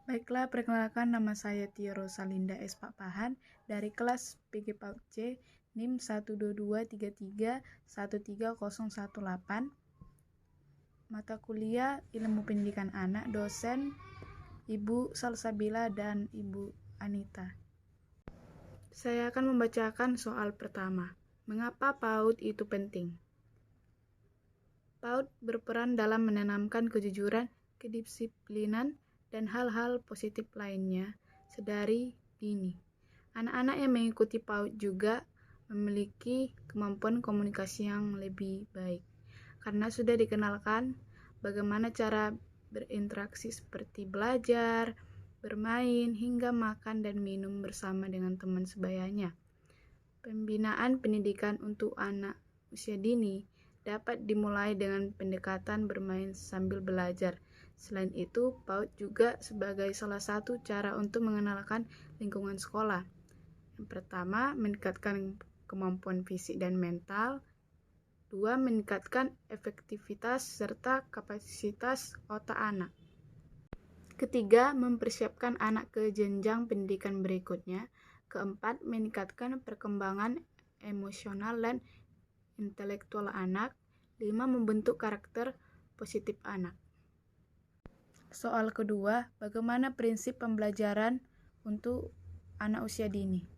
Baiklah, perkenalkan nama saya Tia Rosalinda S. Pakpahan dari kelas PG PAUD C, NIM 12233130018. Mata kuliah Ilmu Pendidikan Anak, dosen Ibu Salsabila dan Ibu Anita. Saya akan membacakan soal pertama. Mengapa PAUD itu penting? PAUD berperan dalam menanamkan kejujuran, kedisiplinan, dan hal-hal positif lainnya sedari dini. Anak-anak yang mengikuti PAUD juga memiliki kemampuan komunikasi yang lebih baik, karena sudah dikenalkan bagaimana cara berinteraksi seperti belajar, bermain, hingga makan dan minum bersama dengan teman sebayanya. Pembinaan pendidikan untuk anak usia dini dapat dimulai dengan pendekatan bermain sambil belajar. Selain itu, PAUD juga sebagai salah satu cara untuk mengenalkan lingkungan sekolah. Yang pertama, meningkatkan kemampuan fisik dan mental. 2. Meningkatkan efektivitas serta kapasitas otak anak. Ketiga, mempersiapkan anak ke jenjang pendidikan berikutnya. Keempat, meningkatkan perkembangan emosional dan intelektual anak. 5. Membentuk karakter positif anak. Soal kedua, bagaimana prinsip pembelajaran untuk anak usia dini?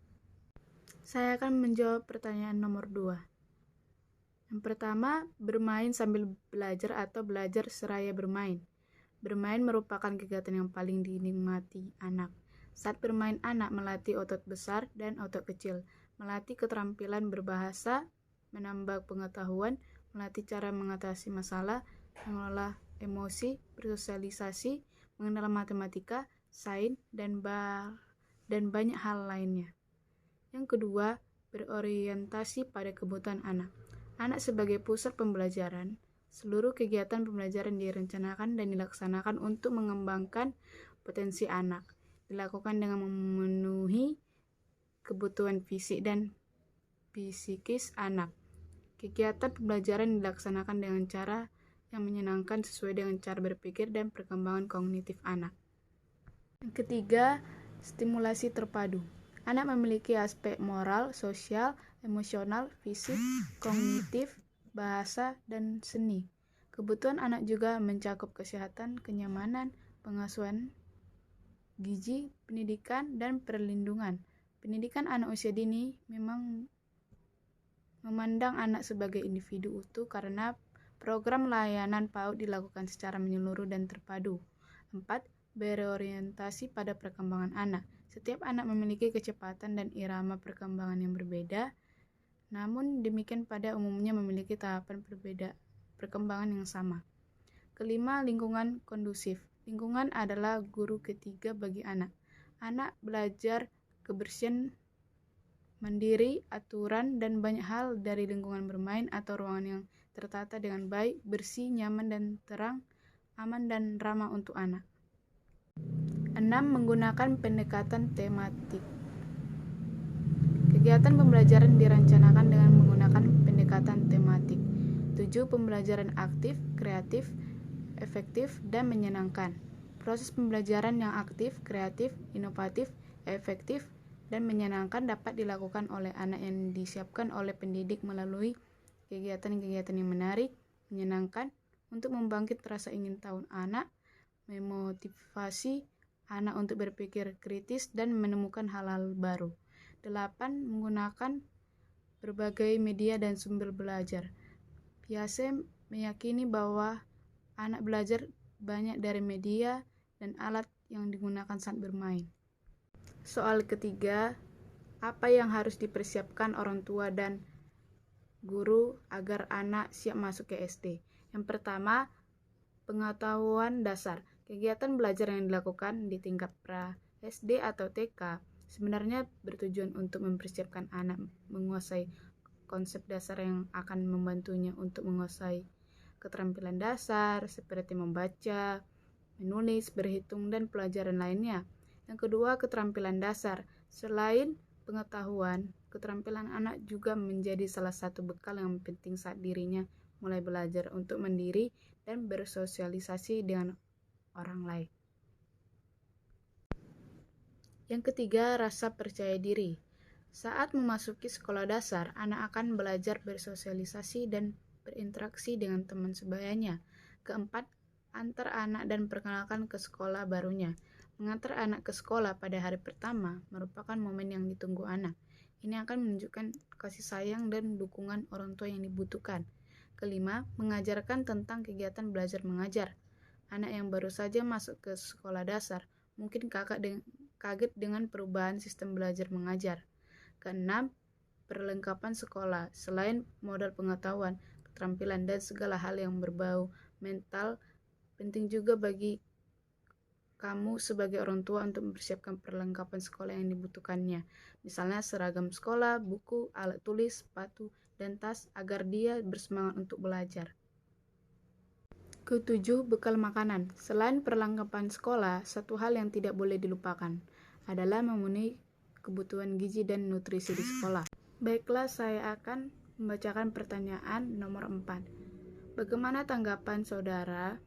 Saya akan menjawab pertanyaan nomor 2. Yang pertama, bermain sambil belajar atau belajar seraya bermain. Bermain merupakan kegiatan yang paling dinikmati anak. Saat bermain, anak melatih otot besar dan otot kecil, melatih keterampilan berbahasa, menambah pengetahuan, melatih cara mengatasi masalah, mengelola emosi, bersosialisasi, mengenal matematika, sains, dan banyak hal lainnya. Yang kedua, berorientasi pada kebutuhan anak. Anak sebagai pusat pembelajaran, seluruh kegiatan pembelajaran direncanakan dan dilaksanakan untuk mengembangkan potensi anak. Dilakukan dengan memenuhi kebutuhan fisik dan psikis anak. Kegiatan pembelajaran dilaksanakan dengan cara yang menyenangkan sesuai dengan cara berpikir dan perkembangan kognitif anak. Yang ketiga, stimulasi terpadu. Anak memiliki aspek moral, sosial, emosional, fisik, kognitif, bahasa, dan seni. Kebutuhan anak juga mencakup kesehatan, kenyamanan, pengasuhan, gizi, pendidikan, dan perlindungan. Pendidikan anak usia dini memang memandang anak sebagai individu utuh karena program layanan PAUD dilakukan secara menyeluruh dan terpadu. 4. Berorientasi pada perkembangan anak. Setiap anak memiliki kecepatan dan irama perkembangan yang berbeda, namun demikian pada umumnya memiliki tahapan perkembangan yang sama. Kelima, lingkungan kondusif. Lingkungan adalah guru ketiga bagi anak. Anak belajar kebersihan, mandiri, aturan, dan banyak hal dari lingkungan bermain atau ruangan yang tertata dengan baik, bersih, nyaman, dan terang, aman, dan ramah untuk anak. 6. Menggunakan pendekatan tematik. Kegiatan pembelajaran direncanakan dengan menggunakan pendekatan tematik. 7. Pembelajaran aktif, kreatif, efektif, dan menyenangkan. Proses pembelajaran yang aktif, kreatif, inovatif, efektif, dan menyenangkan dapat dilakukan oleh anak yang disiapkan oleh pendidik melalui kegiatan-kegiatan yang menarik, menyenangkan, untuk membangkit rasa ingin tahu anak, memotivasi anak untuk berpikir kritis dan menemukan hal-hal baru. 8. Menggunakan berbagai media dan sumber belajar. Piaget meyakini bahwa anak belajar banyak dari media dan alat yang digunakan saat bermain. Soal ketiga, apa yang harus dipersiapkan orang tua dan guru agar anak siap masuk ke SD? Yang pertama, pengetahuan dasar. Kegiatan belajar yang dilakukan di tingkat pra-SD atau TK sebenarnya bertujuan untuk mempersiapkan anak menguasai konsep dasar yang akan membantunya untuk menguasai keterampilan dasar seperti membaca, menulis, berhitung, dan pelajaran lainnya. Yang kedua, keterampilan dasar. Selain pengetahuan, keterampilan anak juga menjadi salah satu bekal yang penting saat dirinya mulai belajar untuk mandiri dan bersosialisasi dengan orang lain. Yang ketiga, rasa percaya diri. Saat memasuki sekolah dasar, anak akan belajar bersosialisasi dan berinteraksi dengan teman sebayanya. Keempat, antar anak dan perkenalkan ke sekolah barunya. Mengantar anak ke sekolah pada hari pertama merupakan momen yang ditunggu anak. Ini akan menunjukkan kasih sayang dan dukungan orang tua yang dibutuhkan. Kelima, mengajarkan tentang kegiatan belajar mengajar. Anak yang baru saja masuk ke sekolah dasar mungkin kaget dengan perubahan sistem belajar mengajar. Keenam, perlengkapan sekolah. Selain modal pengetahuan, keterampilan, dan segala hal yang berbau mental, penting juga bagi kamu sebagai orang tua untuk mempersiapkan perlengkapan sekolah yang dibutuhkannya. Misalnya seragam sekolah, buku, alat tulis, sepatu, dan tas agar dia bersemangat untuk belajar. Ketujuh, bekal makanan. Selain perlengkapan sekolah, satu hal yang tidak boleh dilupakan adalah memenuhi kebutuhan gizi dan nutrisi di sekolah. Baiklah, saya akan membacakan pertanyaan nomor 4. Bagaimana tanggapan saudara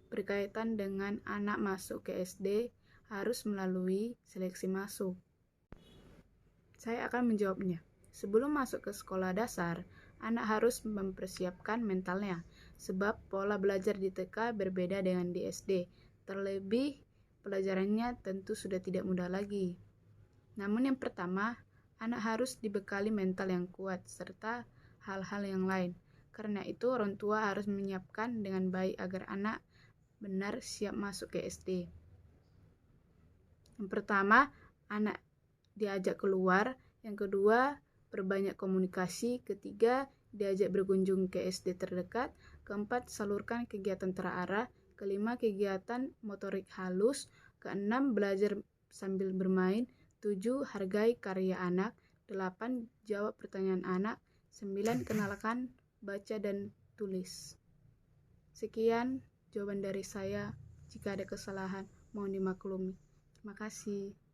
berkaitan dengan anak masuk ke SD harus melalui seleksi masuk? Saya akan menjawabnya. Sebelum masuk ke sekolah dasar, anak harus mempersiapkan mentalnya, sebab pola belajar di TK berbeda dengan di SD. Terlebih, pelajarannya tentu sudah tidak mudah lagi. Namun yang pertama, anak harus dibekali mental yang kuat, serta hal-hal yang lain. Karena itu, orang tua harus menyiapkan dengan baik agar anak benar siap masuk ke SD. Yang pertama, anak diajak keluar. Yang kedua, perbanyak komunikasi. Ketiga, diajak berkunjung ke SD terdekat. Keempat, salurkan kegiatan terarah. Kelima, kegiatan motorik halus. Keenam, belajar sambil bermain. 7. Hargai karya anak. 8. Jawab pertanyaan anak. 9. Kenalkan baca dan tulis. Sekian jawaban dari saya. Jika ada kesalahan, mohon dimaklumi. Terima kasih.